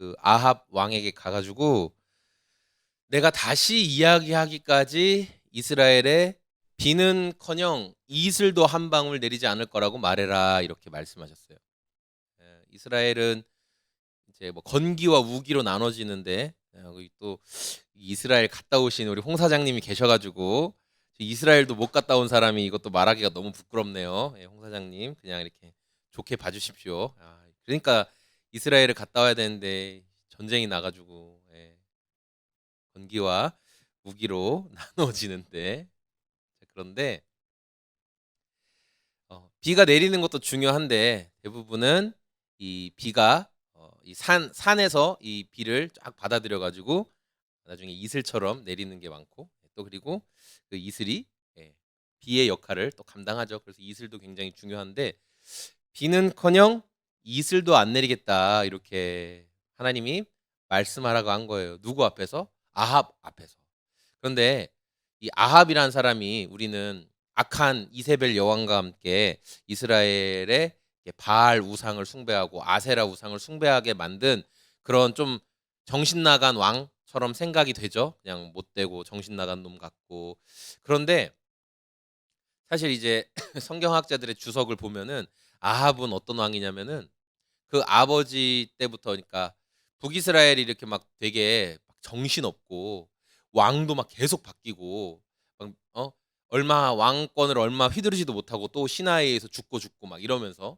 그 아합 왕에게 가가지고 내가 다시 이야기하기까지 이스라엘에 비는커녕 이슬도 한 방울 내리지 않을 거라고 말해라 이렇게 말씀하셨어요. 이스라엘은 이제 뭐 건기와 우기로 나눠지는데 여기 또 이스라엘 갔다 오신 우리 홍 사장님이 계셔가지고 이스라엘도 못 갔다 온 사람이 이것도 말하기가 너무 부끄럽네요. 홍 사장님 그냥 이렇게 좋게 봐주십시오. 그러니까 이스라엘을 갔다 와야 되는데 전쟁이 나가지고 건기와 우기로 나눠지는데 그런데 비가 내리는 것도 중요한데 대부분은 이 비가 이 산에서 이 비를 쫙 받아들여 가지고 나중에 이슬처럼 내리는 게 많고 또 그리고 그 이슬이 비의 역할을 또 감당하죠. 그래서 이슬도 굉장히 중요한데 비는커녕 이슬도 안 내리겠다 이렇게 하나님이 말씀하라고 한 거예요. 누구 앞에서? 아합 앞에서. 그런데 이 아합이라는 사람이 우리는 악한 이세벨 여왕과 함께 이스라엘의 바알 우상을 숭배하고 아세라 우상을 숭배하게 만든 그런 좀 정신 나간 왕처럼 생각이 되죠. 그냥 못되고 정신 나간 놈 같고. 그런데 사실 이제 성경학자들의 주석을 보면은 아합은 어떤 왕이냐면은 그 아버지 때부터 그러니까 북이스라엘이 이렇게 막 되게 정신없고 왕도 막 계속 바뀌고 막, 얼마 왕권을 얼마 휘두르지도 못하고 또 시나이에서 죽고 막 이러면서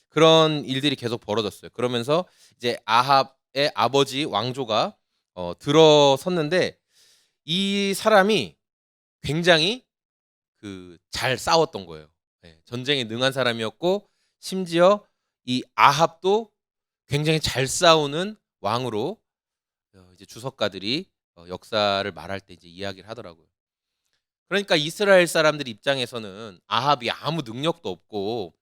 그런 일들이 계속 벌어졌어요. 그러면서 이제 아합의 아버지 왕조가 들어섰는데 이 사람이 굉장히 그 잘 싸웠던 거예요. 전쟁에 능한 사람이었고 심지어 이 아합도 굉장히 잘 싸우는 왕으로 이제 주석가들이 역사를 말할 때 이제 이야기를 하더라고요. 그러니까 이스라엘 사람들 입장에서는 아합이 아무 능력도 없고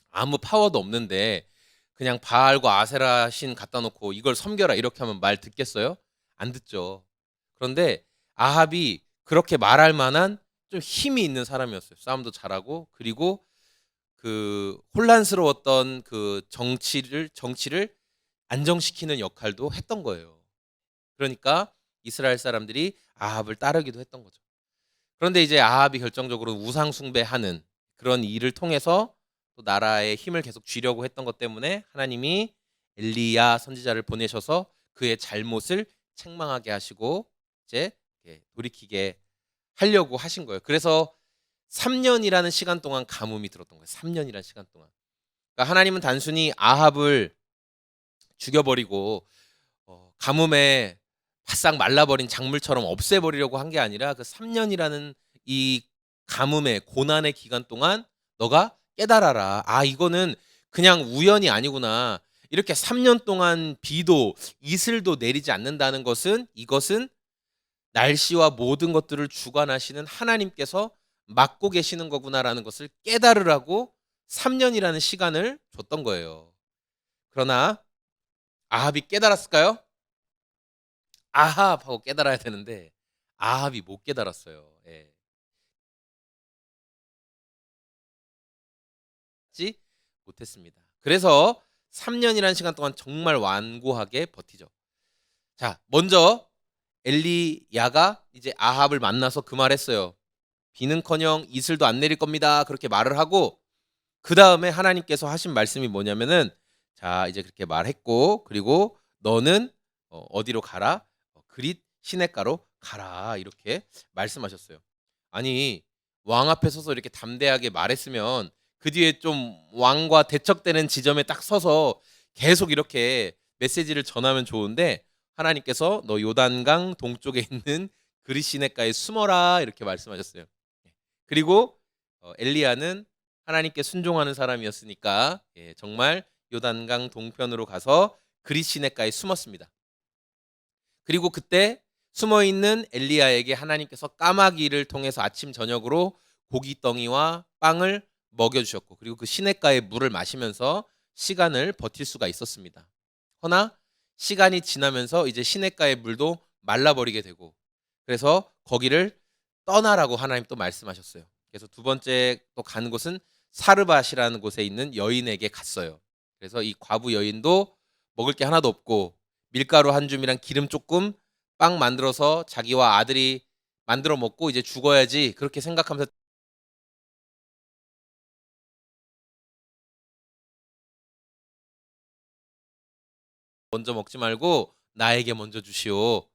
아무 파워도 없는데 그냥 바알과 아세라 신 갖다 놓고 이걸 섬겨라 이렇게 하면 말 듣겠어요? 안 듣죠. 그런데 아합이 그렇게 말할 만한 좀 힘이 있는 사람이었어요. 싸움도 잘하고 그리고 그 혼란스러웠던 그 정치를 안정시키는 역할도 했던 거예요. 그러니까 이스라엘 사람들이 아합을 따르기도 했던 거죠. 그런데 이제 아합이 결정적으로 우상 숭배하는 그런 일을 통해서 또 나라의 힘을 계속 쥐려고 했던 것 때문에 하나님이 엘리야 선지자를 보내셔서 그의 잘못을 책망하게 하시고 이제 돌이키게 하려고 하신 거예요. 그래서 3년이라는 시간 동안 가뭄이 들었던 거예요. 3년이라는 시간 동안. 그러니까 하나님은 단순히 아합을 죽여버리고 가뭄에 바싹 말라버린 작물처럼 없애버리려고 한 게 아니라 그 3년이라는 이 가뭄의 고난의 기간 동안 너가 깨달아라. 이거는 그냥 우연이 아니구나. 이렇게 3년 동안 비도 이슬도 내리지 않는다는 것은 이것은 날씨와 모든 것들을 주관하시는 하나님께서 맡고 계시는 거구나라는 것을 깨달으라고 3년이라는 시간을 줬던 거예요. 그러나 아합이 깨달았을까요? 아합하고 깨달아야 되는데 아합이 못 깨달았어요. 지 못했습니다. 그래서 3년이라는 시간 동안 정말 완고하게 버티죠. 자, 먼저 엘리야가 이제 아합을 만나서 그 말했어요. 비는커녕 이슬도 안 내릴 겁니다. 그렇게 말을 하고 그 다음에 하나님께서 하신 말씀이 뭐냐면은 자 이제 그렇게 말했고 그리고 너는 어디로 가라? 그릿 시냇가로 가라 이렇게 말씀하셨어요. 아니 왕 앞에 서서 이렇게 담대하게 말했으면 그 뒤에 좀 왕과 대척되는 지점에 딱 서서 계속 이렇게 메시지를 전하면 좋은데 하나님께서 너 요단강 동쪽에 있는 그릿 시냇가에 숨어라 이렇게 말씀하셨어요. 그리고 엘리야는 하나님께 순종하는 사람이었으니까 정말 요단강 동편으로 가서 그릿 시냇가에 숨었습니다. 그리고 그때 숨어 있는 엘리야에게 하나님께서 까마귀를 통해서 아침 저녁으로 고깃덩이와 빵을 먹여주셨고 그리고 그 시냇가의 물을 마시면서 시간을 버틸 수가 있었습니다. 허나 시간이 지나면서 이제 시냇가의 물도 말라버리게 되고 그래서 거기를 떠나라고 하나님 또 말씀하셨어요. 그래서 두 번째 또 간 곳은 사르밧이라는 곳에 있는 여인에게 갔어요. 그래서 이 과부 여인도 먹을 게 하나도 없고 밀가루 한 줌이랑 기름 조금 빵 만들어서 자기와 아들이 만들어 먹고 이제 죽어야지 그렇게 생각하면서 먼저 먹지 말고 나에게 먼저 주시오.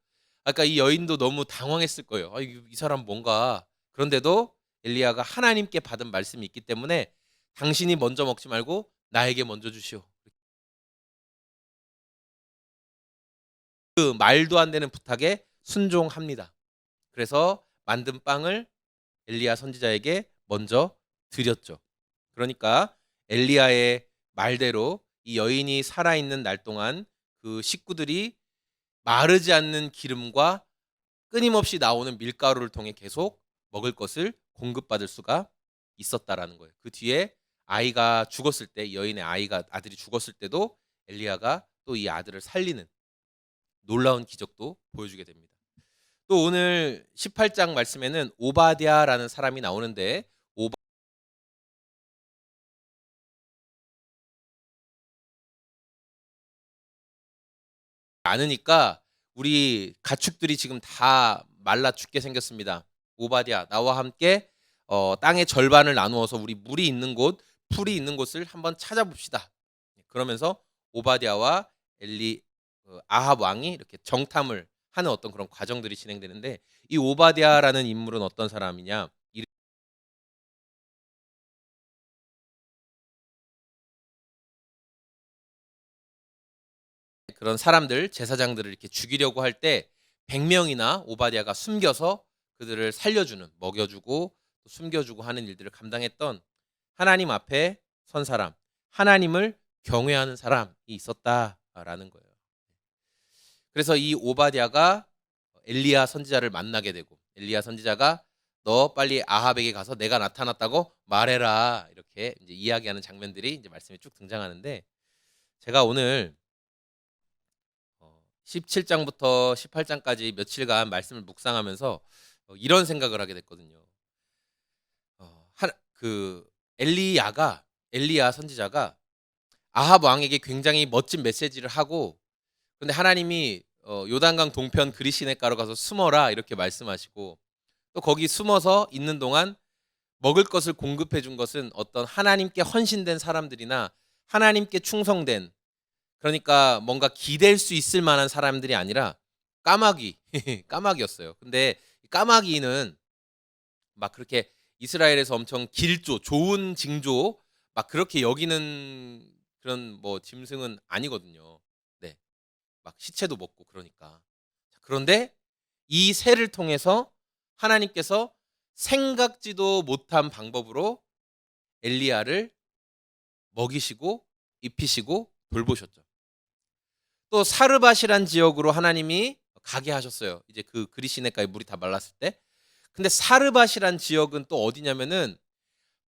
아까 이 여인도 너무 당황했을 거예요. 이 사람 뭔가. 그런데도 엘리야가 하나님께 받은 말씀이 있기 때문에 당신이 먼저 먹지 말고 나에게 먼저 주시오. 그 말도 안 되는 부탁에 순종합니다. 그래서 만든 빵을 엘리야 선지자에게 먼저 드렸죠. 그러니까 엘리야의 말대로 이 여인이 살아있는 날 동안 그 식구들이 마르지 않는 기름과 끊임없이 나오는 밀가루를 통해 계속 먹을 것을 공급받을 수가 있었다라는 거예요. 그 뒤에 아이가 죽었을 때, 여인의 아들이 죽었을 때도 엘리야가 또 이 아들을 살리는 놀라운 기적도 보여주게 됩니다. 또 오늘 18장 말씀에는 오바댜라는 사람이 나오는데 많으니까 우리 가축들이 지금 다 말라 죽게 생겼습니다. 오바댜 나와 함께 땅의 절반을 나누어서 우리 물이 있는 곳, 풀이 있는 곳을 한번 찾아봅시다. 그러면서 오바댜와 아합 왕이 이렇게 정탐을 하는 어떤 그런 과정들이 진행되는데 이 오바댜라는 인물은 어떤 사람이냐? 그런 사람들, 제사장들을 이렇게 죽이려고 할 때 100명이나 오바댜가 숨겨서 그들을 살려주는, 먹여주고 숨겨주고 하는 일들을 감당했던 하나님 앞에 선 사람, 하나님을 경외하는 사람이 있었다라는 거예요. 그래서 이 오바댜가 엘리야 선지자를 만나게 되고 엘리야 선지자가 너 빨리 아합에게 가서 내가 나타났다고 말해라 이렇게 이제 이야기하는 장면들이 이제 말씀에 쭉 등장하는데 제가 오늘 17장부터 18장까지 며칠간 말씀을 묵상하면서 이런 생각을 하게 됐거든요. 그 엘리야 선지자가 아합 왕에게 굉장히 멋진 메시지를 하고 근데 하나님이 요단강 동편 그리시네가로 가서 숨어라 이렇게 말씀하시고 또 거기 숨어서 있는 동안 먹을 것을 공급해 준 것은 어떤 하나님께 헌신된 사람들이나 하나님께 충성된 그러니까 뭔가 기댈 수 있을 만한 사람들이 아니라 까마귀 까마귀였어요. 근데 까마귀는 막 그렇게 이스라엘에서 엄청 길조 좋은 징조 막 그렇게 여기는 그런 뭐 짐승은 아니거든요. 네. 막 시체도 먹고 그러니까. 그런데 이 새를 통해서 하나님께서 생각지도 못한 방법으로 엘리야를 먹이시고 입히시고 돌보셨죠. 또 사르밧이란 지역으로 하나님이 가게 하셨어요. 이제 그 그리시네가에 물이 다 말랐을 때. 근데 사르밧이란 지역은 또 어디냐면은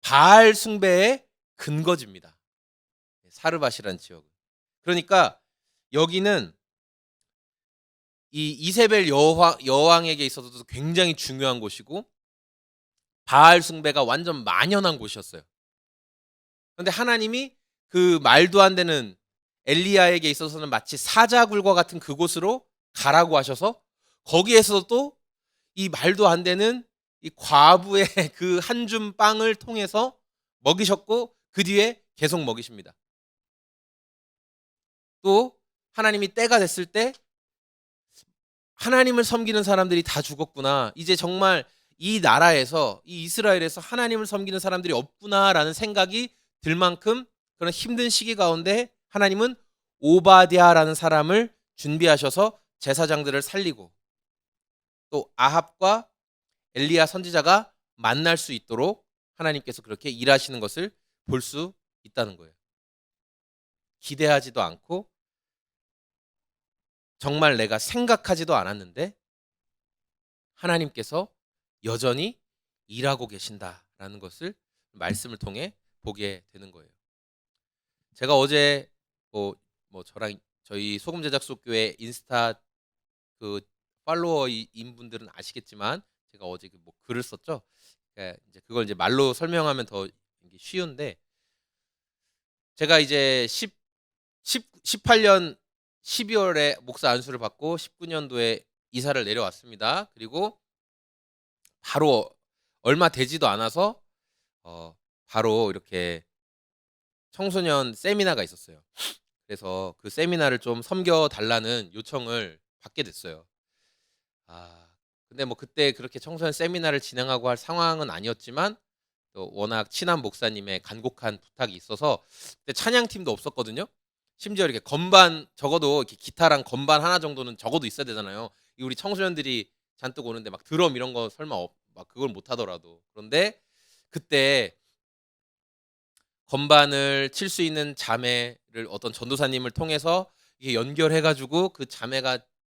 바알 숭배의 근거지입니다. 사르밧이란 지역은. 그러니까 여기는 이 이세벨 여왕에게 있어서도 굉장히 중요한 곳이고 바알 숭배가 완전 만연한 곳이었어요. 그런데 하나님이 그 말도 안 되는 엘리야에게 있어서는 마치 사자굴과 같은 그곳으로 가라고 하셔서 거기에서도 이 말도 안 되는 이 과부의 그 한 줌 빵을 통해서 먹이셨고 그 뒤에 계속 먹이십니다. 또 하나님이 때가 됐을 때 하나님을 섬기는 사람들이 다 죽었구나. 이제 정말 이 나라에서 이 이스라엘에서 하나님을 섬기는 사람들이 없구나라는 생각이 들 만큼 그런 힘든 시기 가운데 하나님은 오바댜라는 사람을 준비하셔서 제사장들을 살리고 또 아합과 엘리야 선지자가 만날 수 있도록 하나님께서 그렇게 일하시는 것을 볼 수 있다는 거예요. 기대하지도 않고 정말 내가 생각하지도 않았는데 하나님께서 여전히 일하고 계신다라는 것을 말씀을 통해 보게 되는 거예요. 제가 어제 저랑 저희 소금 제작소 교회 인스타 그 팔로워인 분들은 아시겠지만 제가 어제 글을 썼죠. 그러니까 이제 그걸 이제 말로 설명하면 더 쉬운데 제가 이제 18년 12월에 목사 안수를 받고 19년도에 이사를 내려왔습니다. 그리고 바로 얼마 되지도 않아서 바로 이렇게 청소년 세미나가 있었어요. 그래서 그 세미나를 좀 섬겨 달라는 요청을 받게 됐어요. 아, 근데 뭐 그때 그렇게 청소년 세미나를 진행하고 할 상황은 아니었지만 또 워낙 친한 목사님의 간곡한 부탁이 있어서 그때 찬양팀도 없었거든요. 심지어 이렇게 건반 적어도 이렇게 기타랑 건반 하나 정도는 적어도 있어야 되잖아요. 우리 청소년들이 잔뜩 오는데 막 드럼 이런 거 설마 막 그걸 못 하더라도. 그런데 그때 건반을 칠 수 있는 자매를 어떤 전도사님을 통해서 이게 연결해 가지고 그 자매가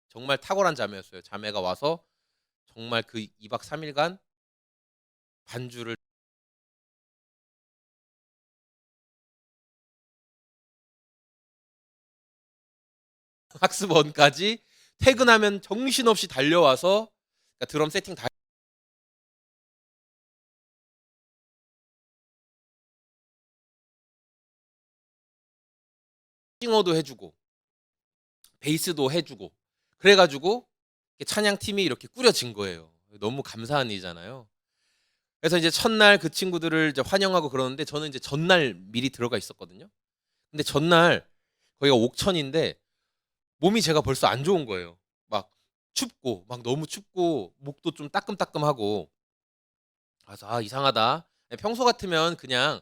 정말 탁월한 자매였어요. 자매가 와서 정말 그 2박 3일간 반주를 학습원까지 퇴근하면 정신없이 달려와서 그러니까 드럼 세팅 다 싱어도 해주고 베이스도 해주고 그래가지고 찬양팀이 이렇게 꾸려진 거예요. 너무 감사한 일이잖아요. 그래서 이제 첫날 그 친구들을 이제 환영하고 그러는데 저는 이제 전날 미리 들어가 있었거든요. 근데 전날 거기가 옥천인데 몸이 제가 벌써 안 좋은 거예요. 막 춥고 막 너무 춥고 목도 좀 따끔따끔하고 그래서 아 이상하다. 평소 같으면 그냥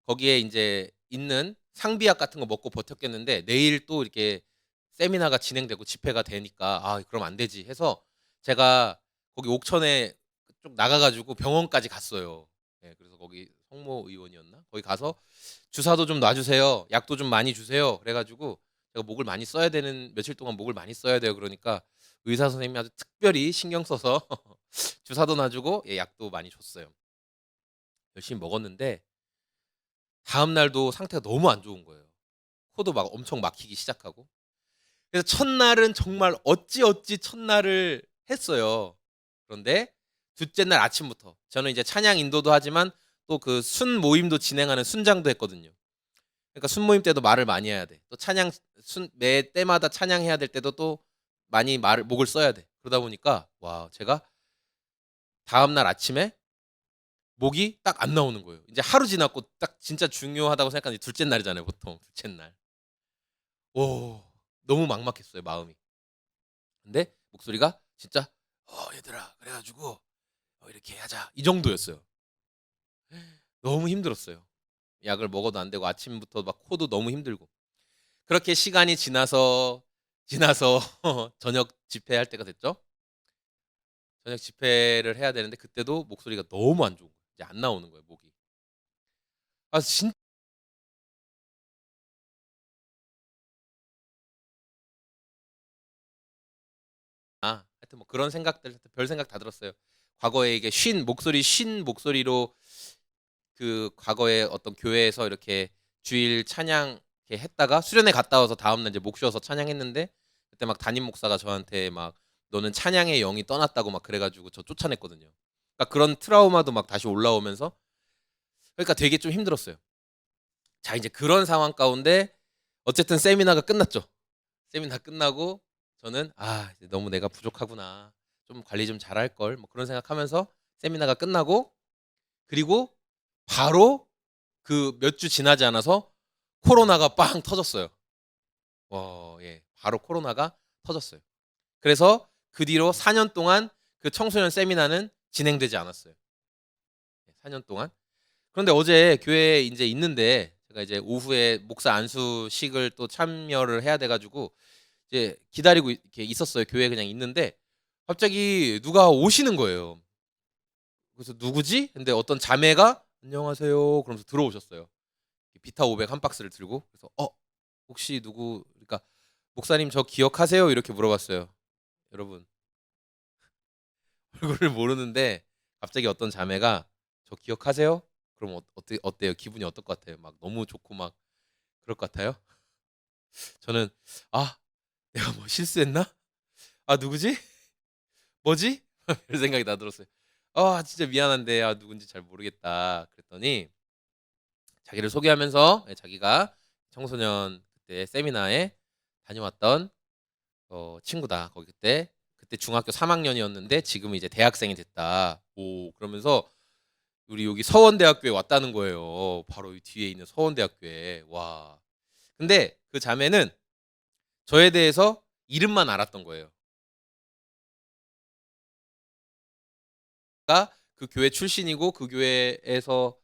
거기에 이제 있는 상비약 같은 거 먹고 버텼겠는데 내일 또 이렇게 세미나가 진행되고 집회가 되니까 아 그럼 안 되지 해서 제가 거기 옥천에 쭉 나가가지고 병원까지 갔어요. 예, 그래서 거기 성모 의원이었나? 거기 가서 주사도 좀 놔주세요. 약도 좀 많이 주세요. 그래가지고 제가 목을 많이 써야 되는 며칠 동안 목을 많이 써야 돼요. 그러니까 의사 선생님이 아주 특별히 신경 써서 주사도 놔주고 예, 약도 많이 줬어요. 열심히 먹었는데 다음 날도 상태가 너무 안 좋은 거예요. 코도 막 엄청 막히기 시작하고. 그래서 첫날은 정말 어찌 첫날을 했어요. 그런데 둘째 날 아침부터 저는 이제 찬양 인도도 하지만 또 그 순 모임도 진행하는 순장도 했거든요. 그러니까 순 모임 때도 말을 많이 해야 돼. 또 찬양 매 때마다 찬양해야 될 때도 또 많이 말을 목을 써야 돼. 그러다 보니까 와 제가 다음 날 아침에 목이 딱 안 나오는 거예요. 이제 하루 지났고 딱 진짜 중요하다고 생각하는 둘째 날이잖아요, 보통. 둘째 날. 오, 너무 막막했어요, 마음이. 근데 목소리가 진짜 얘들아 그래가지고 이렇게 하자 이 정도였어요. 너무 힘들었어요. 약을 먹어도 안 되고 아침부터 막 코도 너무 힘들고 그렇게 시간이 지나서 저녁 집회할 때가 됐죠. 저녁 집회를 해야 되는데 그때도 목소리가 너무 안 좋은 거예요. 이제 안 나오는 거예요, 목이. 아 진짜 하여튼 뭐 그런 생각들 별 생각 다 들었어요. 과거에 이게 쉰 목소리로 그 과거에 어떤 교회에서 이렇게 주일 찬양 이렇게 했다가 수련회 갔다 와서 다음 날 이제 목 쉬어서 찬양했는데 그때 막 담임 목사가 저한테 막 너는 찬양의 영이 떠났다고 막 그래가지고 저 쫓아냈거든요. 그러니까 그런 트라우마도 막 다시 올라오면서 그러니까 되게 좀 힘들었어요. 자 이제 그런 상황 가운데 어쨌든 세미나가 끝났죠. 세미나 끝나고 저는 아 이제 너무 내가 부족하구나. 좀 관리 좀 잘할 걸. 뭐 그런 생각하면서 세미나가 끝나고 그리고 바로 그 몇 주 지나지 않아서 코로나가 빵 터졌어요. 예. 바로 코로나가 터졌어요. 그래서 그 뒤로 4년 동안 그 청소년 세미나는 진행되지 않았어요. 4년 동안. 그런데 어제 교회에 이제 있는데 제가 이제 오후에 목사 안수식을 또 참여를 해야 돼 가지고 이제 기다리고 이렇게 있었어요. 교회에 그냥 있는데 갑자기 누가 오시는 거예요. 그래서 누구지? 근데 어떤 자매가 안녕하세요. 그러면서 들어오셨어요. 비타 500 한 박스를 들고 그래서 혹시 누구 그러니까 목사님 저 기억하세요? 이렇게 물어봤어요. 여러분 얼굴을 모르는데 갑자기 어떤 자매가 저 기억하세요? 그럼 어때요? 기분이 어떨 것 같아요? 막 너무 좋고 막 그럴 것 같아요? 저는 아 내가 뭐 실수했나? 아 누구지? 뭐지? 이런 생각이 나들었어요. 아 진짜 미안한데 누군지 잘 모르겠다. 그랬더니 자기를 소개하면서 자기가 청소년 그때 세미나에 다녀왔던 친구다. 거기 그때 중학교 3학년이었는데 지금은 이제 대학생이 됐다. 오, 그러면서 우리 여기 서원대학교에 왔다는 거예요. 바로 이 뒤에 있는 서원대학교에. 와. 근데 그 자매는 저에 대해서 이름만 알았던 거예요. 그 교회 출신이고 그 교회에서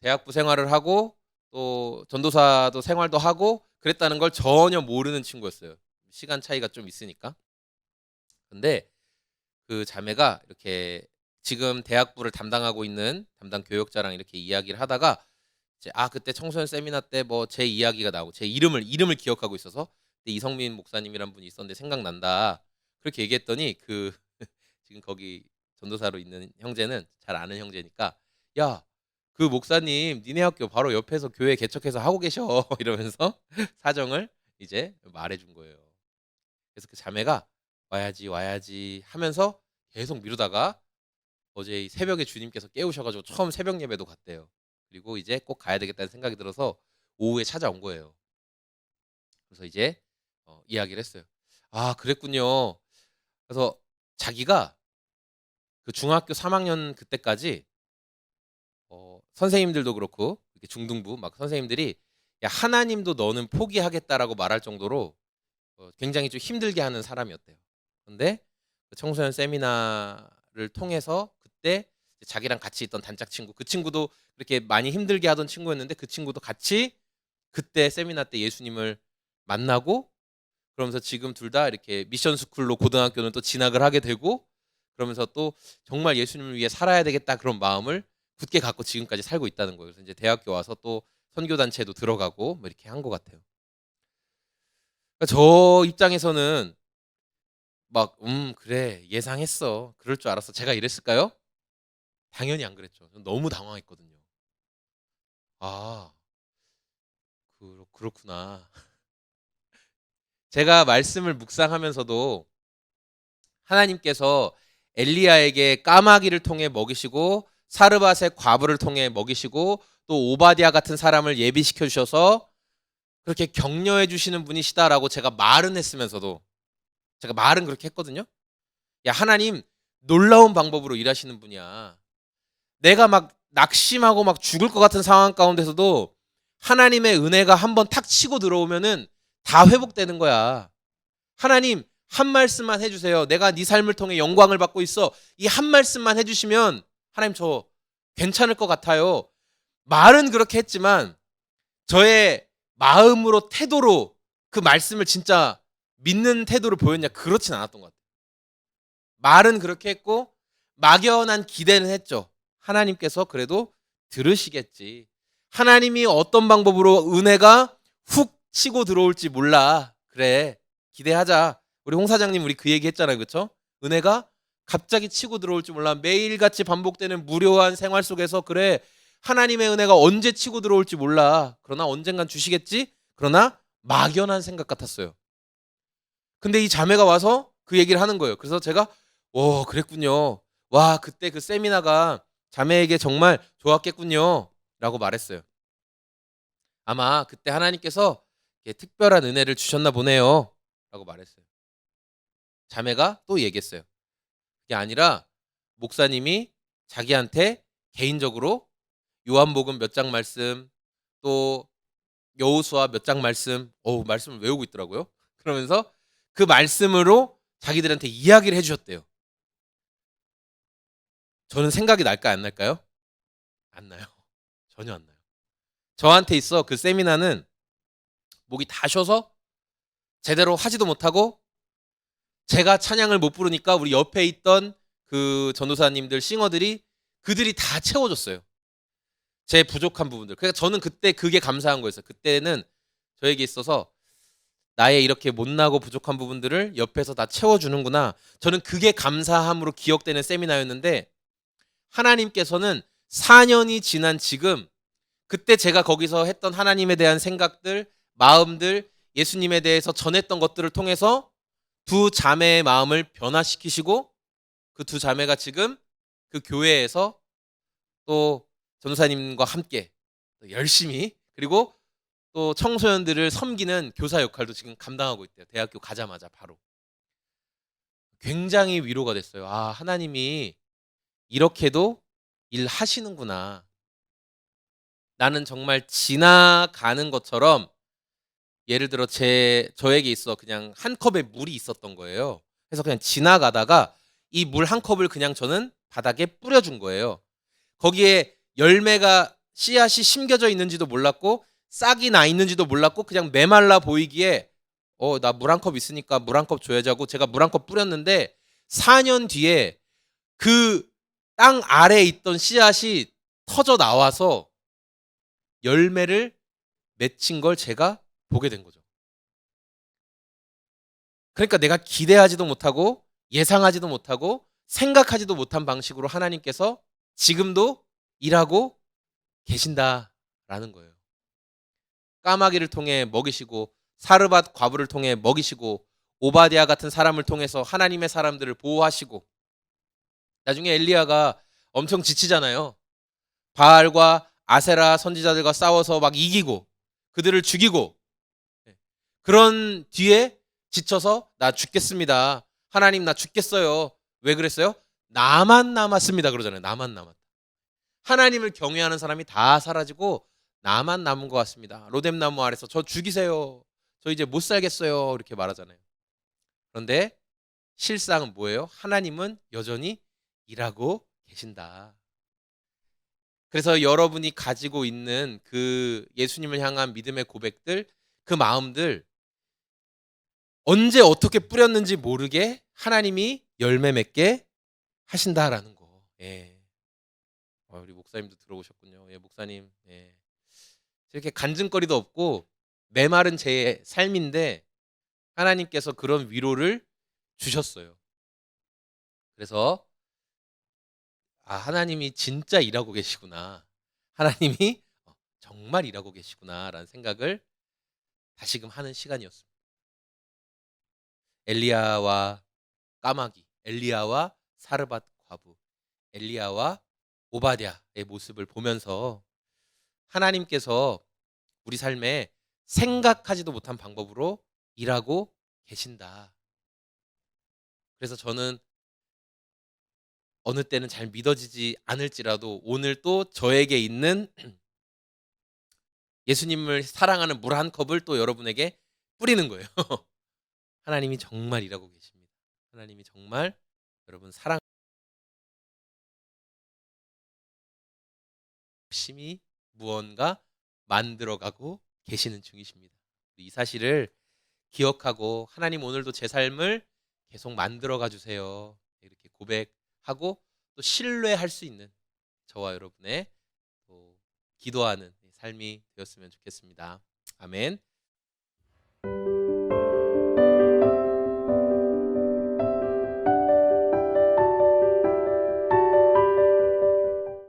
대학부 생활을 하고 또 전도사도 생활도 하고 그랬다는 걸 전혀 모르는 친구였어요. 시간 차이가 좀 있으니까. 근데 그 자매가 이렇게 지금 대학부를 담당하고 있는 담당 교역자랑 이렇게 이야기를 하다가 이제 그때 청소년 세미나 때 뭐 제 이야기가 나오고 제 이름을 기억하고 있어서 이성민 목사님이란 분이 있었는데 생각난다. 그렇게 얘기했더니 지금 거기 전도사로 있는 형제는 잘 아는 형제니까 야, 그 목사님 니네 학교 바로 옆에서 교회 개척해서 하고 계셔 이러면서 사정을 이제 말해준 거예요. 그래서 그 자매가 와야지 와야지 하면서 계속 미루다가 어제 새벽에 주님께서 깨우셔가지고 처음 새벽 예배도 갔대요. 그리고 이제 꼭 가야 되겠다는 생각이 들어서 오후에 찾아온 거예요. 그래서 이제 이야기를 했어요. 아, 그랬군요. 그래서 자기가 그 중학교 3학년 그때까지 선생님들도 그렇고 이렇게 중등부 막 선생님들이 야, 하나님도 너는 포기하겠다라고 말할 정도로 굉장히 좀 힘들게 하는 사람이었대요. 근데 그 청소년 세미나를 통해서 그때 자기랑 같이 있던 단짝 친구, 그 친구도 그렇게 많이 힘들게 하던 친구였는데 그 친구도 같이 그때 세미나 때 예수님을 만나고 그러면서 지금 둘 다 이렇게 미션 스쿨로 고등학교는 또 진학을 하게 되고 그러면서 또 정말 예수님을 위해 살아야 되겠다 그런 마음을 굳게 갖고 지금까지 살고 있다는 거예요. 그래서 이제 대학교 와서 또 선교 단체도 들어가고 뭐 이렇게 한 것 같아요. 그러니까 저 입장에서는 막 그래 예상했어. 그럴 줄 알았어. 제가 이랬을까요? 당연히 안 그랬죠. 너무 당황했거든요. 아, 그렇구나. 제가 말씀을 묵상하면서도 하나님께서 엘리야에게 까마귀를 통해 먹이시고 사르밧의 과부를 통해 먹이시고 또 오바댜 같은 사람을 예비시켜 주셔서 그렇게 격려해 주시는 분이시다라고 제가 말은 했으면서도 제가 말은 그렇게 했거든요. 야, 하나님 놀라운 방법으로 일하시는 분이야. 내가 막 낙심하고 막 죽을 것 같은 상황 가운데서도 하나님의 은혜가 한번 탁 치고 들어오면은 다 회복되는 거야. 하나님 한 말씀만 해주세요. 내가 네 삶을 통해 영광을 받고 있어. 이 한 말씀만 해주시면 하나님 저 괜찮을 것 같아요. 말은 그렇게 했지만 저의 마음으로 태도로 그 말씀을 진짜 믿는 태도를 보였냐? 그렇진 않았던 것 같아요. 말은 그렇게 했고 막연한 기대는 했죠. 하나님께서 그래도 들으시겠지. 하나님이 어떤 방법으로 은혜가 훅 치고 들어올지 몰라. 그래, 기대하자. 우리 홍 사장님 우리 그 얘기 했잖아요. 그렇죠? 은혜가 갑자기 치고 들어올지 몰라. 매일같이 반복되는 무료한 생활 속에서 그래, 하나님의 은혜가 언제 치고 들어올지 몰라. 그러나 언젠간 주시겠지? 그러나 막연한 생각 같았어요. 근데 이 자매가 와서 그 얘기를 하는 거예요. 그래서 제가 그랬군요. 와, 그때 그 세미나가 자매에게 정말 좋았겠군요. 라고 말했어요. 아마 그때 하나님께서 특별한 은혜를 주셨나 보네요. 라고 말했어요. 자매가 또 얘기했어요. 그게 아니라 목사님이 자기한테 개인적으로 요한복음 몇 장 말씀, 또 여호수아 몇 장 말씀, 말씀을 외우고 있더라고요. 그러면서 그 말씀으로 자기들한테 이야기를 해주셨대요. 저는 생각이 날까요, 안 날까요? 안 나요. 전혀 안 나요. 저한테 있어 그 세미나는 목이 다 쉬어서 제대로 하지도 못하고 제가 찬양을 못 부르니까 우리 옆에 있던 그 전도사님들 싱어들이 그들이 다 채워줬어요. 제 부족한 부분들. 그러니까 저는 그때 그게 감사한 거였어요. 그때는 저에게 있어서 나의 이렇게 못나고 부족한 부분들을 옆에서 다 채워주는구나. 저는 그게 감사함으로 기억되는 세미나였는데 하나님께서는 4년이 지난 지금 그때 제가 거기서 했던 하나님에 대한 생각들, 마음들, 예수님에 대해서 전했던 것들을 통해서 두 자매의 마음을 변화시키시고 그 두 자매가 지금 그 교회에서 또 전도사님과 함께 열심히 그리고 또 청소년들을 섬기는 교사 역할도 지금 감당하고 있대요. 대학교 가자마자 바로. 굉장히 위로가 됐어요. 아, 하나님이 이렇게도 일하시는구나. 나는 정말 지나가는 것처럼 예를 들어 저에게 있어 그냥 한 컵에 물이 있었던 거예요. 그래서 그냥 지나가다가 이 물 한 컵을 그냥 저는 바닥에 뿌려준 거예요. 거기에 열매가 씨앗이 심겨져 있는지도 몰랐고 싹이 나 있는지도 몰랐고 그냥 메말라 보이기에 나 물 한 컵 있으니까 물 한 컵 줘야지 하고 제가 물 한 컵 뿌렸는데 4년 뒤에 그 땅 아래에 있던 씨앗이 터져 나와서 열매를 맺힌 걸 제가 보게 된 거죠. 그러니까 내가 기대하지도 못하고 예상하지도 못하고 생각하지도 못한 방식으로 하나님께서 지금도 일하고 계신다라는 거예요. 까마귀를 통해 먹이시고 사르밧 과부를 통해 먹이시고 오바댜 같은 사람을 통해서 하나님의 사람들을 보호하시고 나중에 엘리야가 엄청 지치잖아요. 바알과 아세라 선지자들과 싸워서 막 이기고 그들을 죽이고 그런 뒤에 지쳐서 나 죽겠습니다. 하나님 나 죽겠어요. 왜 그랬어요? 나만 남았습니다. 그러잖아요. 나만 남았다. 하나님을 경외하는 사람이 다 사라지고 나만 남은 것 같습니다. 로뎀나무 아래서 저 죽이세요. 저 이제 못 살겠어요. 이렇게 말하잖아요. 그런데 실상은 뭐예요? 하나님은 여전히 일하고 계신다. 그래서 여러분이 가지고 있는 그 예수님을 향한 믿음의 고백들, 그 마음들 언제 어떻게 뿌렸는지 모르게 하나님이 열매 맺게 하신다라는 거. 예. 우리 목사님도 들어오셨군요. 예, 목사님. 예. 이렇게 간증거리도 없고 메마른 제 삶인데 하나님께서 그런 위로를 주셨어요. 그래서 하나님이 진짜 일하고 계시구나. 하나님이 정말 일하고 계시구나라는 생각을 다시금 하는 시간이었습니다. 엘리야와 까마귀, 엘리야와 사르밧 과부, 엘리야와 오바댜의 모습을 보면서 하나님께서 우리 삶에 생각하지도 못한 방법으로 일하고 계신다. 그래서 저는 어느 때는 잘 믿어지지 않을지라도 오늘 또 저에게 있는 예수님을 사랑하는 물 한 컵을 또 여러분에게 뿌리는 거예요. 하나님이 정말 일하고 계십니다. 하나님이 정말 여러분 사랑 열심히 무언가 만들어가고 계시는 중이십니다. 이 사실을 기억하고 하나님 오늘도 제 삶을 계속 만들어가 주세요. 이렇게 고백하고 또 신뢰할 수 있는 저와 여러분의 또 기도하는 삶이 되었으면 좋겠습니다. 아멘.